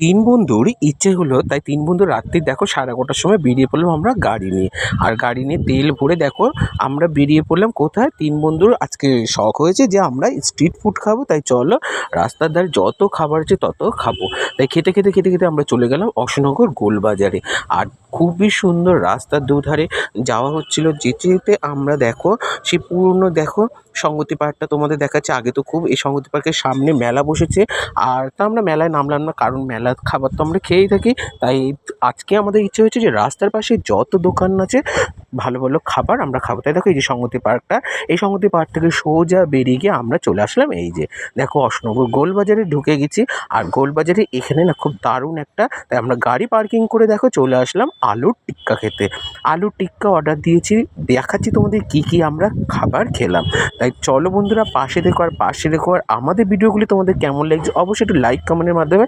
তিন বন্ধুর ইচ্ছে হলো, তাই তিন বন্ধু রাত্রি দেখো 11:30টার সময় বেরিয়ে পড়লাম আমরা গাড়ি নিয়ে। আর গাড়ি নিয়ে তেল ভরে দেখো আমরা বেরিয়ে পড়লাম কোথায়? তিন বন্ধুর আজকে শখ হয়েছে যে আমরা স্ট্রিট ফুড খাবো, তাই চলো রাস্তার ধারে যত খাবার আছে তত খাবো। তাই খেতে খেতে খেতে খেতে আমরা চলে গেলাম অশোকনগর গোলবাজারে। আর খুবই সুন্দর রাস্তার দুধারে যাওয়া হচ্ছিল। যেতে যেতে আমরা দেখো সেই পুরনো দেখো সংগতি পার্কটা তোমাদের দেখাচ্ছে। আগে তো খুব এই সংগতি পার্কের সামনে মেলা বসেছে, আর তা আমরা মেলায় নামলাম না, কারণ মেলার খাবার তো আমরা খেয়েই থাকি। তাই আজকে আমাদের ইচ্ছে হয়েছে যে রাস্তার পাশে যত দোকান আছে ভালো ভালো খাবার আমরা খাবো। তাই দেখো এই যে সংগতি পার্কটা, এই সংগতি পার্ক থেকে সোজা বেরিয়ে গিয়ে আমরা চলে আসলাম এই যে দেখো অশোকনগর গোলবাজারে ঢুকে গেছি। আর গোলবাজারে এখানে না খুব দারুণ একটা, তাই আমরা গাড়ি পার্কিং করে দেখো চলে আসলাম আলুর টিক্কা খেতে। আলুর টিক্কা অর্ডার দিয়েছি, দেখাচ্ছি তোমাদের কি কি আমরা খাবার খেলাম। তাই চলো বন্ধুরা পাশে দেখো, আর পাশে দেখো। আর আমাদের ভিডিওগুলি তোমাদের কেমন লাগছে অবশ্যই একটু লাইক কমেন্টের মাধ্যমে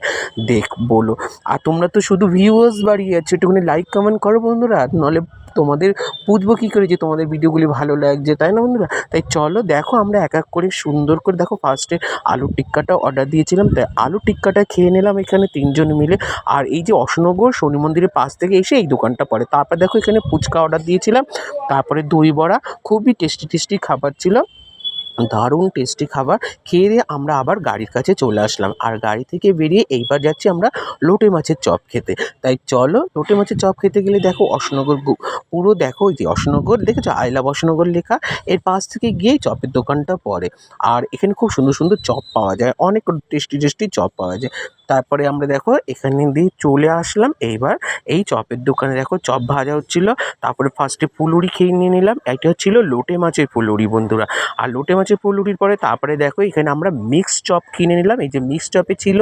বলো। আর তোমরা তো শুধু ভিউয়ার্স বাড়িয়ে যাচ্ছ, একটুখানি লাইক কমেন্ট করো বন্ধুরা, নাহলে তোমাদের বুঝবো কী করে যে তোমাদের ভিডিওগুলি ভালো লাগছে, তাই না বন্ধুরা? তাই চলো দেখো আমরা এক এক করে সুন্দর করে দেখো ফার্স্টে আলুর টিক্কাটা অর্ডার দিয়েছিলাম, তাই আলুর টিক্কাটা খেয়ে নিলাম এখানে তিনজন মিলে। আর এই যে অশোকনগর শনি মন্দিরের পাশ থেকে এসে এই দোকানটা পড়ে। তারপর দেখো এখানে ফুচকা অর্ডার দিয়েছিলাম, তারপরে দই বড়া, খুবই টেস্টি টেস্টি খাবার ছিল, দারুণ টেস্টি খাবার। খেয়ে দিয়ে আমরা আবার গাড়ির কাছে চলে আসলাম। আর গাড়ি থেকে বেরিয়ে এইবার যাচ্ছি আমরা লোটে মাছের চপ খেতে। তাই চলো লোটে মাছের চপ খেতে গেলে দেখো অশোকনগর পুরো দেখো ওই যে অশোকনগর দেখেছো, আই লাভ অশোকনগর লেখা, এর পাশ থেকে গিয়েই চপের দোকানটা পড়ে। আর এখানে খুব সুন্দর সুন্দর চপ পাওয়া যায়, অনেক টেস্টি টেস্টি চপ পাওয়া যায়। তারপরে আমরা দেখো এখানে দিয়ে চলে আসলাম এইবার এই চপের দোকানে। দেখো চপ ভাজা হচ্ছিলো, তারপরে ফার্স্টে ফুলুরি খেয়ে নিয়ে নিলাম। এটা হচ্ছিলো লোটে মাছের ফুলুরি বন্ধুরা। আর লোটে মাছের ফুলুরির পরে তারপরে দেখো এখানে আমরা মিক্সড চপ কিনে নিলাম। এই যে মিক্সড চপে ছিল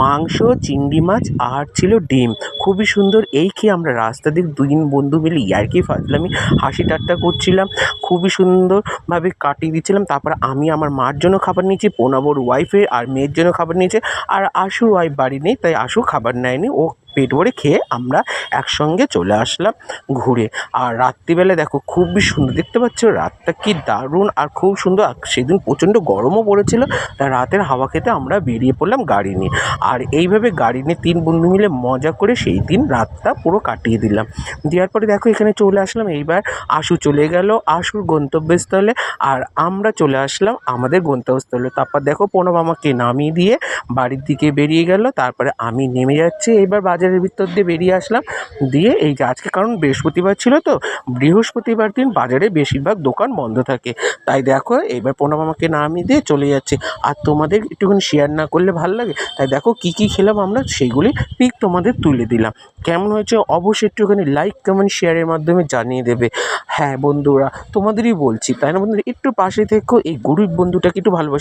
মাংস, চিংড়ি মাছ আর ছিল ডিম, খুবই সুন্দর। এই খেয়ে আমরা রাস্তা দিয়ে দুই বন্ধু মিলে ইয়ার্কি ফাজলামি হাসি ঠাট্টা করছিলাম, খুবই সুন্দরভাবে কাটিয়ে দিচ্ছিলাম। তারপর আমি আমার মার জন্য খাবার নিয়েছি, প্রণবর ওয়াইফের আর মেয়ের জন্য খাবার নিয়েছে। আর আশুর ওয়াইফ বাড়ি নেই, তাই আশু খাবার নেয়নি, ও পেট ভরে খেয়ে আমরা একসঙ্গে চলে আসলাম ঘুরে। আর রাত্রিবেলা দেখো খুবই সুন্দর, দেখতে পাচ্ছ রাতটা কি দারুণ আর খুব সুন্দর। আর সেদিন প্রচণ্ড গরমও পড়েছিল, তাই রাতের হাওয়া খেতে আমরা বেরিয়ে পড়লাম গাড়ি নিয়ে। আর এইভাবে গাড়ি নিয়ে তিন বন্ধু মিলে মজা করে সেই দিন রাতটা পুরো কাটিয়ে দিলাম। দেওয়ার পরে দেখো এখানে চলে আসলাম, এইবার আশু চলে গেল আশুর গন্তব্যস্থলে, আর আমরা চলে আসলাম আমাদের গন্তব্যস্থলে। তারপর দেখো প্রণব আমাকে নামিয়ে দিয়ে বাড়ির দিকে বেরিয়ে গেল, তারপরে আমি নেমে যাচ্ছি এইবার বাজারের ভিতর দিয়ে বেরিয়ে আসলাম। দিয়ে এই যে আজকে কারণ বৃহস্পতিবার ছিল, তো বৃহস্পতিবার দিন বাজারে বেশিরভাগ দোকান বন্ধ থাকে। তাই দেখো এইবার প্রণব আমাকে নামিয়ে দিয়ে চলে যাচ্ছে। আর তোমাদের একটুখানি শেয়ার না করলে ভালো লাগে, তাই দেখো কী কী খেলাম আমরা সেইগুলি পিক তোমাদের তুলে দিলাম। কেমন হয়েছে অবশ্যই একটুখানি লাইক কমেন্ট শেয়ারের মাধ্যমে জানিয়ে দেবে। হ্যাঁ বন্ধুরা তোমাদেরই বলছি, তাই না বন্ধুরা? একটু পাশে থেকো, এই গরিব বন্ধুটাকে একটু ভালোবাসা